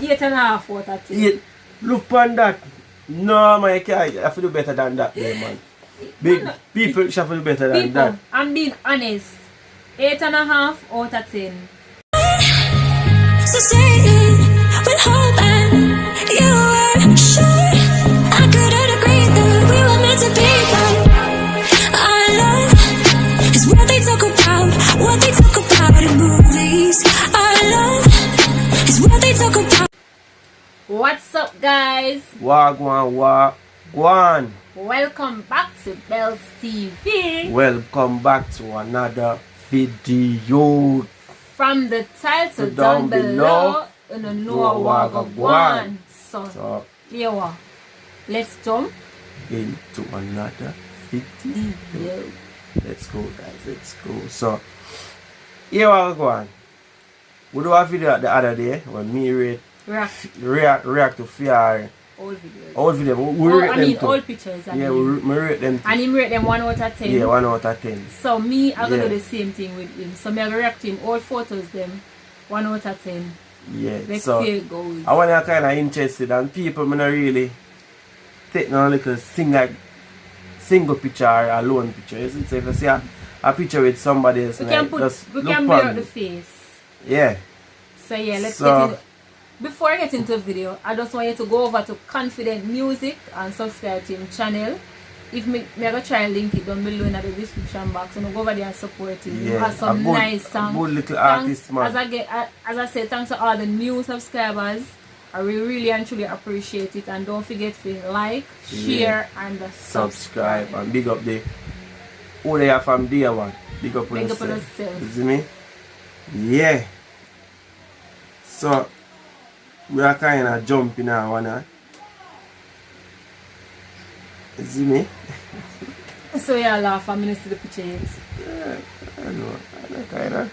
8.5 out of 10. Look on that. No, man, you can't. You have to do better than that, man. Big people should have to do better than that. I'm being honest. 8.5 out of 10. So say it with hope and you were sure I couldn't agree that we were meant to be, but our love is what they talk about in movies. Our love is what they talk about. What's up, guys? Wagwan. Welcome back to Bells TV. Welcome back to another video. From the title down below, you know Wagwan. So here, let's jump into another video. Let's go, guys. Let's go. So here we go. We do a video the other day when me react to fear. Old video. We rate them too. Old pictures. Yeah, we rate them too. And him rate them 1 out of 10. Yeah, 1 out of 10. So me, I'm gonna do the same thing with him. So me I react to him old photos them 1 out of 10. Yeah. Let's so see how it goes. I want to kind of interested and people me not really take no little single picture or a lone picture. You see, so if you see a picture with somebody else, we can blur out the face. Yeah. So yeah, let's get into. Before I get into the video, I just want you to go over to Confident Music and subscribe to his channel. If me I go try and link it down below in the description box, and go over there and support him. Yeah, he has some nice songs. Good little artist, man. As I said, thanks to all the new subscribers. I really and truly appreciate it. And don't forget to like, share, and subscribe. And big up the all they have from day one. Big up on yourself. You see me? Yeah. So we are kind of jumping now, wanna. You see me? So yeah, laugh a minute to the picture yet. Yeah, I know kind of.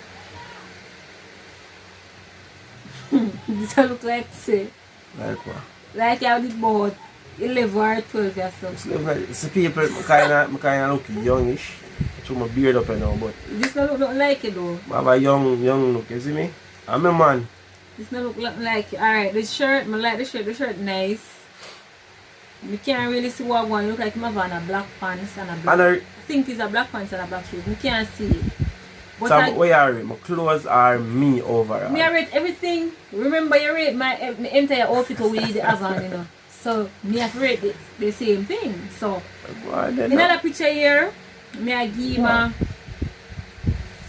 This look like say. Like what? Like you did about 11 or 12 or something. See people, I kind of look youngish. So my beard up now, but this don't look like it though. I have a young look, you see me? I'm a man. This don't look like it. Alright, the shirt, I like the shirt nice. You can't really see what one look like. I have on a black pants and a black. I think it's a black pants and a black shoes. You can't see it. But so where are my clothes are me overall. Me I rate everything. Remember you rate my entire outfit with the Avan, you know. So me have to rate the same thing. So another picture here, me I give him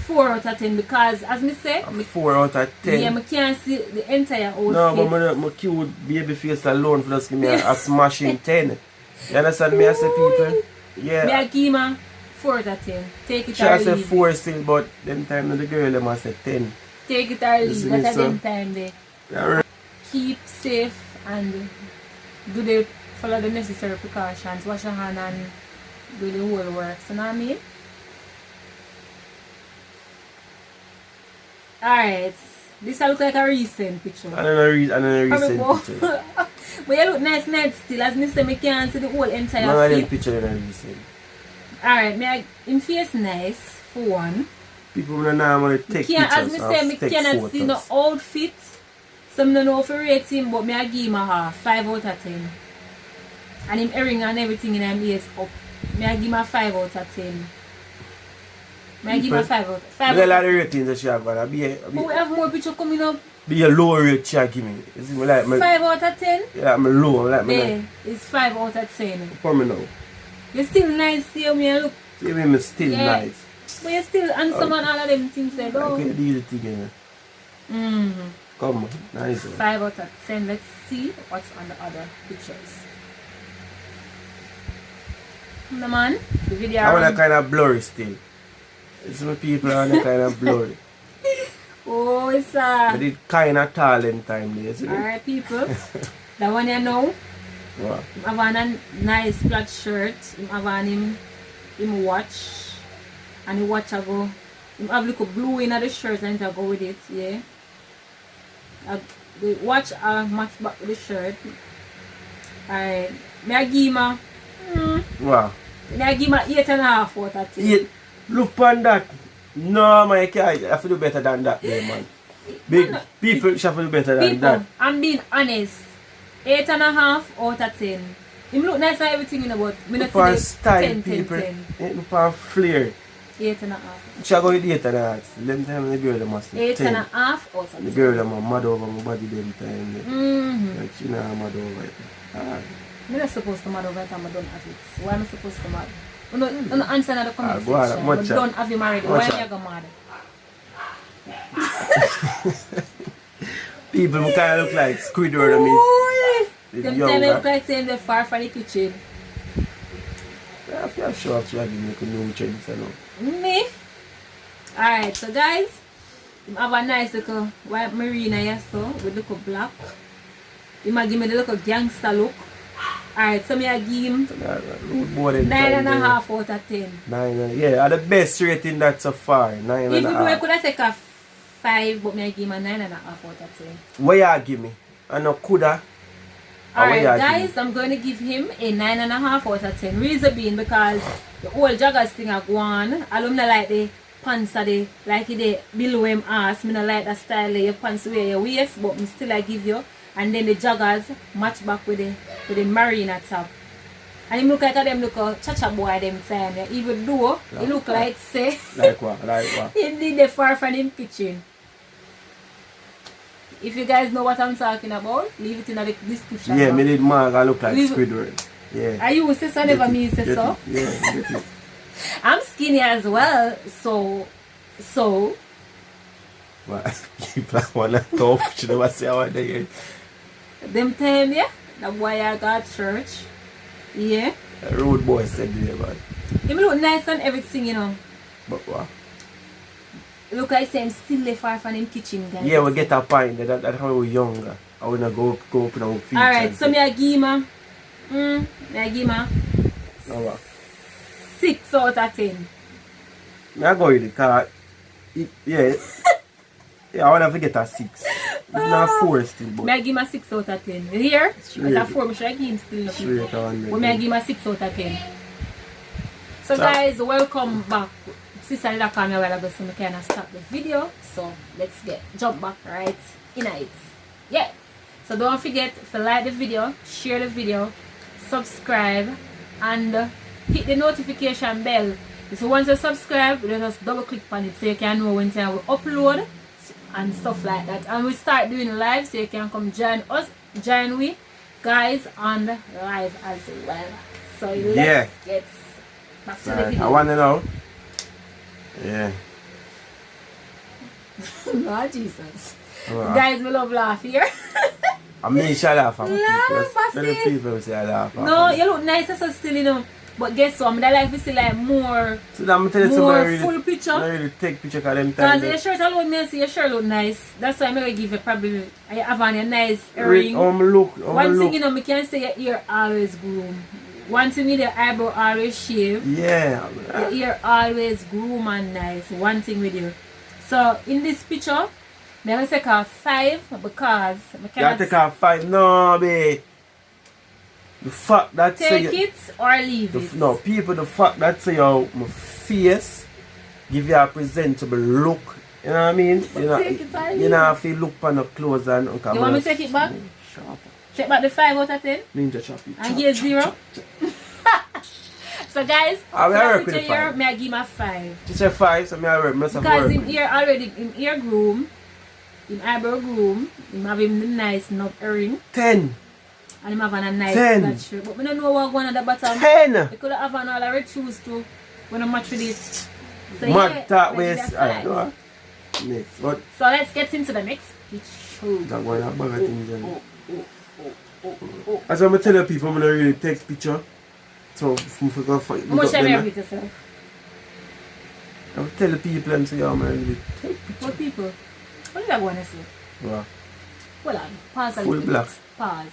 4 out of 10 because as me say 4 out of 10. Yeah, I can't see the entire outfit. No, but my cute baby face alone for just give me a smashing 10. You understand me? I say people? Yeah. Me I give him 4 out of 10. Take it she or leave it. She say 4 it. still, but then time the girl them must say 10. Take it or leave it. That's them time there. Yeah. Keep safe and follow the necessary precautions. Wash your hand and do the whole works. You know what I mean? Alright. This look like a recent picture. I don't know recent picture. But you look nice still. As me say, I can't see the whole entire no, fit. No, picture in a recent. Alright, in face nice for one. People will normally take pictures. As me say, I cannot see no outfit. So I don't know if I rate him, but I give him a 5 out of 10. And him earring and everything in him ears up. I give him a 5 out of 10. I give him a 5 out of 10. There's a lot of ratings that she have, but we have more picture coming up. Be a low rate she give me. You see me like 5 out of 10? Yeah, I'm low. Like there, it's 5 out of 10. For me now. You're still nice, see me look. See me still nice. But you're still handsome and all of them things there, though. Okay, do the thing, Come on, nice. 5 out of 10. Let's see what's on the other pictures. The man, the video. I want a kind of blurry still. Some people are kind of blurry. Oh, it's But it kind of tall in time there, isn't it? Alright, people. That one you know. What? I have a nice flat shirt. I have him watch. And the watch I go. I have little blue in the shirt and I go with it, yeah. The watch match back with the shirt. Alright. I give him Wow. I give him 8.5 out of 10. Look on that. No, man, you can't. You have to do better than that, there, man. Big people shuffle better than People, that. I'm being honest. 8.5 out of 10. Him look nice and everything, you know, but me not For feel style 10, 10, people, 10. ain't for flair. 8.5. She go with 8.5. Them time the girl them must 8.5 out of 10. The girl them are mad over my body them time. Mm-hmm. Like she not mad over it. I'm not supposed to mad over it and I don't have it. Why am I supposed to mad? I'm not answering the comment go on, section. much I don't have him already. Why much am I going mad? People who kind of look like Squidward and me. Them time look like saying they're far from the kitchen. I feel sure she had to make a new change. Me? Alright, so guys, I have a nice little white marina here, so with little black. You might give me the little gangster look. Alright, so I give him 9.5 out of 10. 9, yeah, the best rating that so far. 9.5. Even though I could have taken a 5, but I give him a 9.5 out of 10. What you give me? I know coulda. Alright guys, I'm going to give him a 9.5 out of 10. Reason being because the whole joggers thing I go on. I don't like the pants are the like it below him ass. I don't like that style your pants wear your waist, but I still I give you. And then the joggers match back with the marina top. And him look like them look a cha-cha boy them time. Even though he look like say like what? Like what? he did the far from him kitchen. If you guys know what I'm talking about, leave it in the description. Yeah, me did mark I look like Squidward. Yeah. Are you say so never me say so? Yeah, get it. I'm skinny as well, so What? People wanna tough, you never say I want to hear. them time, yeah, the boy I got church. Yeah. The road boy said the about. He look nice and everything, you know. But what? Look like I'm still left far from him kitchen, guys. Yeah, we get a point. That's how we were younger. I wanna go up in our feet. Alright, so me I give him No, what? 6 out of 10. I go with the car. Yeah. Yeah, I wanna forget a 6. It's not 4 still, but Me I give him a 6 out of 10. You hear? Straight. It's a 4, but should I give him still nothing? straight on But me I give him a 6 out of 10. So guys, welcome back. Sister Lila called me a while ago, so I kind of stop the video. So let's jump back right in it. Yeah. So don't forget to like the video, share the video, subscribe, and hit the notification bell. So once you subscribe, you just double click on it so you can know when time we upload and stuff like that. And we start doing live, so you can come join we guys on live as well. So let's get back to the video. I wanna know. Yeah. Lord Jesus. Alright. Guys, we love laugh here. I mean, shut up. Laugh, Many people say I laugh. No, you look nice as still, you know. But guess what? I like to see like more So I'm telling you, more really, full picture. I really take picture because them time. Because your shirt alone, me see your shirt look nice. That's why I'm going to give you probably I have on a nice earring. One thing, you know, I can say your ear always groom. One thing with your eyebrow always shave. Yeah. Your ear always groom and nice. One thing with you. So in this picture, I'm going to take a 5 because I You cannot take a 5. No, babe. The fact that say take it or leave it. no, people, the fact that say your face give you a presentable look. You know what I mean? Take it or You know have to look on the clothes and You want me to take it back? Sharp. Check back the 5 out of 10. Ninja chop it. And give 0. So guys, I will for work the with the picture here, 5. may I give him a 5. You say 5, so I work. Must have Because work. him ear already, him ear groom, him eyebrow groom, him have him the nice nub earring, 10. and him have on a nice 10. flat shirt. But we don't know what going on at the bottom. 10. We could have on all our red shoes too, when I match with it. So Mad that let's way. give it a 5. Next. What? So let's get into the next picture. That one, that bag of things. As I'm telling people, I'm going to really take picture. So, if I go fight, How much have you with yourself? I'm telling people and say, yeah, man, really take picture. What people? What did I want to say? Wow. Hold on. Pause a Full little black. bit. Pause.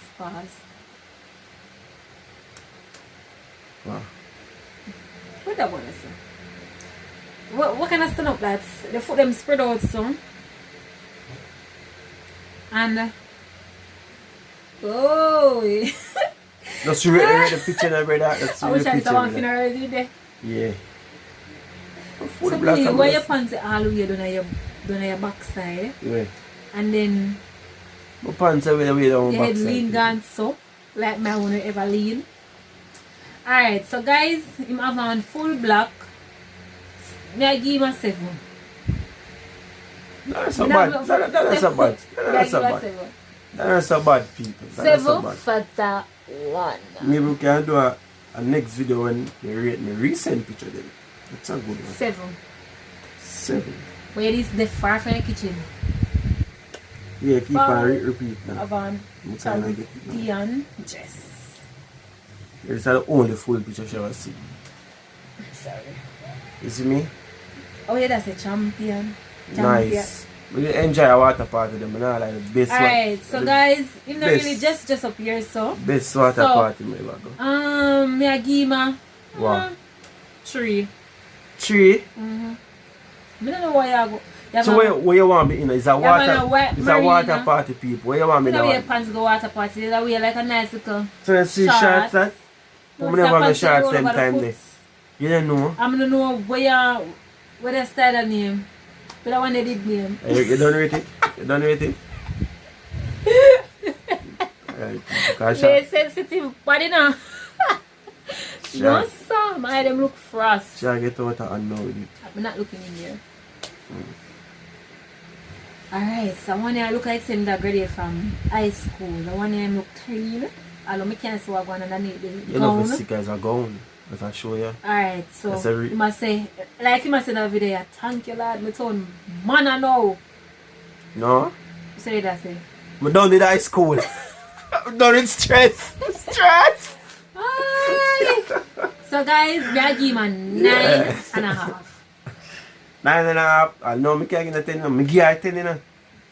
Wow. What did I want to say? What kind of stand up that? The foot them spread out some. And oh Just read the picture and read that. That's I the wish I picture. saw one thing already there. Yeah. Full So black please, and why black. your pants all the way down your backside? Yeah. And then My pants are the way down your my head backside. lean gone so. Like my one ever lean. Alright, so guys, him have on full black. May I give him a 7. That's so bad. That's so bad. That's so bad. That's so bad, people. That's so 7 bad. for that one. Maybe we can do a next video when you rate me recent picture then. That's a good one. 7. 7. Where is the far from the kitchen? Yeah, keep on repeat now. Have on Cavian dress. It's the only full picture she ever seen. Sorry. You see me? Oh yeah, that's a champion. Nice. We enjoy our water party them. Like the best one. Alright, so guys, you know best. really just up here so. Best water party me ever go. Me I give him Wow. 3. 3? I don't know why I go. So where you want me in? It's a water marina. party people. Where you want me You in? know where pants go water party. You know where like a nice little So you see shorts that? No, We never have pants shorts roll them over the time foot. there. You don't know? I'm gonna know where they style the name. But I want they did name. You don't rate it? You don't rate it? Right. They sensitive body now. No sir, my them look frost. Shall get out and know it. I'm not looking in here. Alright, so one year I look like same that graduate from high school. The one year I look clean. Although I can't see what going underneath the You know gown. if sick as a gown. As I show you. Alright, so That's a you must say, like you must say in that video, thank you Lord, my son, man I know. No? You say that say. We done with high school. I'm done with stress. Stress! Alright. So guys, we are giving a 9.5. 9.5. I know I can't get a 10. I give her a 10, you know.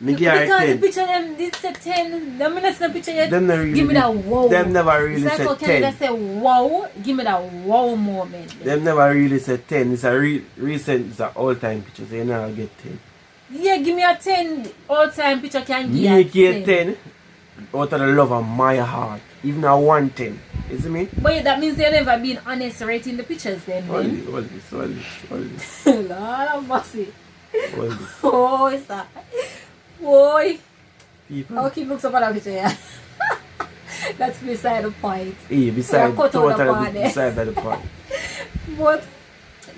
I give her a Because the 10. picture them, this a 10. The minute the picture yet, Them never really give me that wow. Them never really it's like said how can 10. you say wow? Give me that wow moment. Them never really said 10. It's a recent, it's an all-time picture, so you never get 10. Yeah, give me a 10 all time picture can give Me you get 10 out of the love of my heart. Even a 110. You see me? But that means they've never been honest rating the pictures then. Hold this. Lord of mercy. Hold this. Oh, it's that. Boy. People. I'll keep looking up at that picture, yeah. That's beside the point. Hey, beside cut out the part there. beside the part. But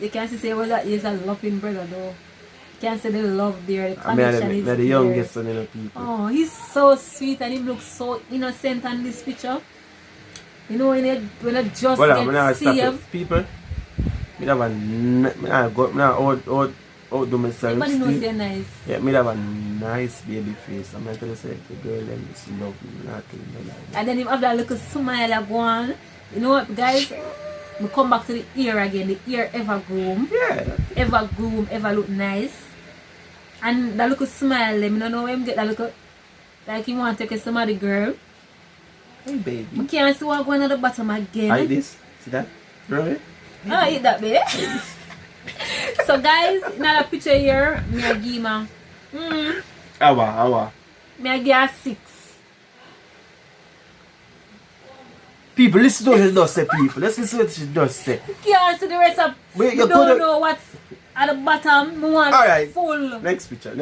you can't say well that he's a loving brother though. You can't say the love there, the I mean, connection is the there. youngest son of the people. Oh, he's so sweet and he looks so innocent on this picture. You know when I just Well, I'm get not stop saved. it. People, me have a outdo myself. Everybody knows still. they're nice. Yeah, me have a nice baby face. I'm not gonna say the girl them is love me, not in the life. And then you have that little smile that go on. You know what guys? We come back to the ear again. The ear ever groom. Yeah. Ever groom, ever look nice. And that little smile, them, you don't know when you get that little, like you want to take somebody girl. Hey baby. We can't see what going at the bottom again. Like this. See that? Really? I eat that, babe. So guys, another picture here, me a give ma. Awa. Me a give her 6. People, listen to what she does say, people. Let's listen to what she does say. Can't see the rest of. Wait, you you don't coulda- know what's at the bottom. Me want Alright. full. Next picture.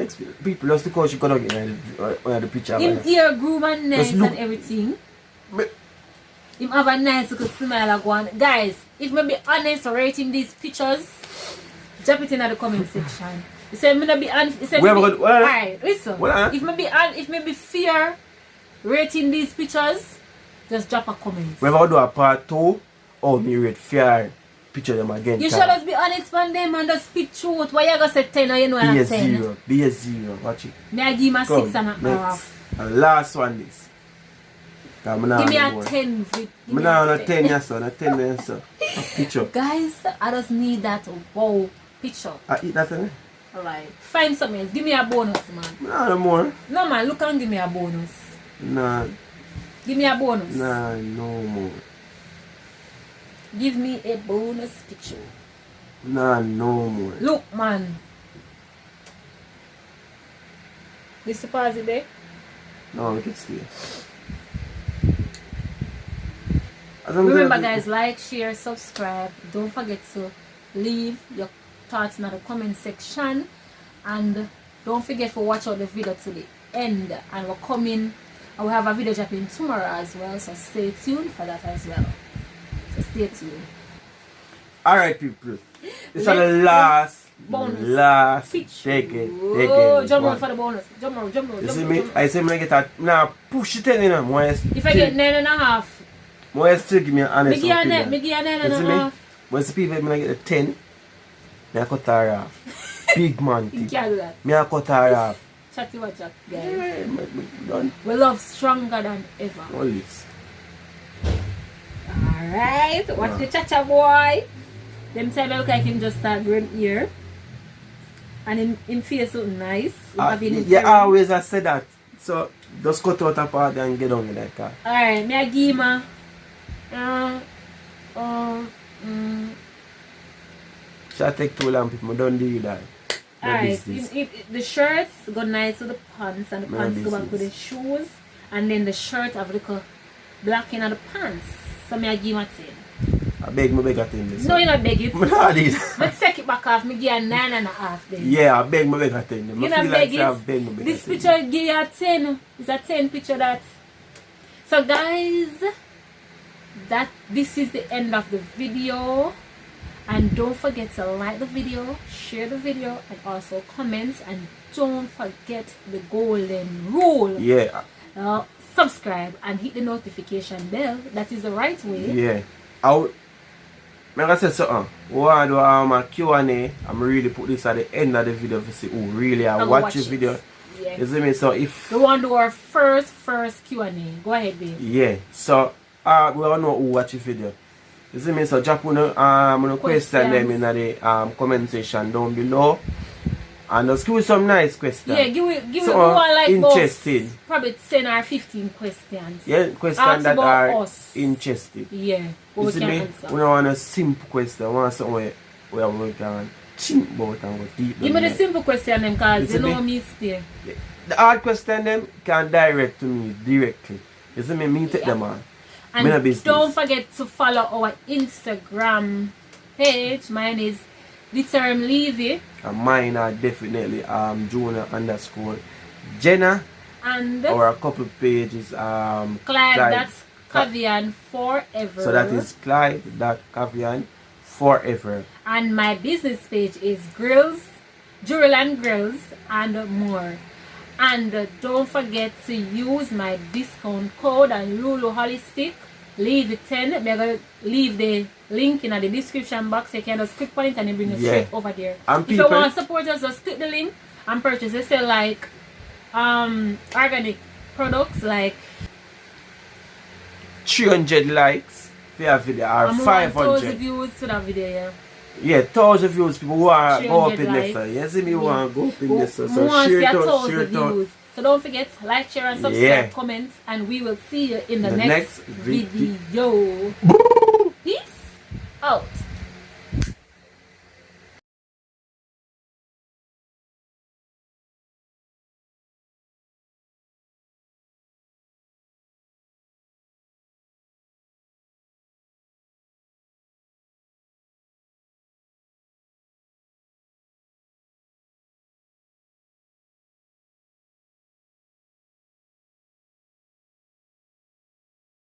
People, just because she couldn't get the picture. Him ear groom and nice Just look. and everything. But- Him have a nice little smile like one. Guys, if me be honest rating these pictures, drop it in the comment section. You say me not be honest. You say Where me we be, go- what? alright, listen. What? If me be fair rating these pictures, just drop a comment. We're going to do a part 2. Oh, me rate fair picture them again. You should just be honest on them and just speak truth. Why you gonna say 10 or you know Be I'm a 10? 0. Be a 0. Watch it. Me I give him a Come, 6 and a next. half. And last one this. Give me a 10. Vic. Give I'm me not a on a 10 yes, on a 10 yes. A picture. Guys, I just need that wow picture. I eat that in Alright. Find something else. Give me a bonus, man. No more. No, man. Look and give me a bonus. Nah, Give me a bonus. no more. Give me a bonus picture. Nah, no more. Look, man. This is pause it there. No, we can stay. Remember, guys, like, share, subscribe. Don't forget to leave your thoughts in the comment section. And don't forget to watch out the video today. end, and we're coming, and we have a video dropping tomorrow as well, so stay tuned for that as well. So stay tuned. Alright people, this is the last bonus. take it. Jump round for the bonus. Jump round. You see me? I say me get a now push it in, you know. If I get 9.5, more still give me an honest opinion. me give you You see me? 9.5. When the people when I get a 10, me I cut her off. Big man You thing. can't do that. Me I cut her off. Chatty watch up, guys. Yeah, done. We love stronger than ever. All this. Alright, watch the cha-cha boy. Them time I look like him just start growing ear. And him face so nice. Yeah, always I say that. So just cut out a part and get on with that car. Alright, me a give him Shall take too long people, don't do that. alright, the shirts go nice with the pants, and the No pants go back business. with the shoes, and then the shirt have little black in the pants. So me a give him a 10. I beg a thing this. No, you not beg it. I not did. But take it back off, me give you a 9.5 then. Yeah, I beg a thing. You not beg it. This picture give you a 10. It's a 10 picture that. So guys, this is the end of the video. And don't forget to like the video, share the video, and also comment. And don't forget the golden rule. Yeah. Subscribe and hit the notification bell. That is the right way. Yeah. I say something. We want to do a Q&A. I'm really put this at the end of the video to see who really I watch the video. Yeah. You see me? So if we want to do our first Q&A. Go ahead, babe. yeah. So we all know who watch the video. You see me? So drop on question them in the comment section down below. And just give me some nice questions. Yeah, give me so, one like interested. Probably 10 or 15 questions. Yeah, questions that are us. interested. Yeah. You see me? We don't want a simple question. We want something where we can think about and go deep. Give me the simple question them because you know me still. Yeah. The hard question them can direct to me directly. You see me? Me take them on. And don't forget to follow our Instagram page. Mine is Cavian Levy. And mine are definitely Junior_ Jenna. And our couple pages Clyde, that's Cavian Forever. So that is Clyde.Cavian Forever. And my business page is Grills, Jewelry Grills, and more. And don't forget to use my discount code and Lulu Holistic. Leave it 10. I'm going to leave the link in the description box. You can just click on it and it brings you straight over there. And if you want to support us, just click the link and purchase. They sell like organic products like 300 likes for a video or 500 1,000 views for that video. Yeah. Yeah, 1,000 views. People who are go up in likes. this. You see me want to go up in this. So share it out, share it out. Views. So don't forget, like, share, and subscribe, comments, and we will see you in the next video. Peace out.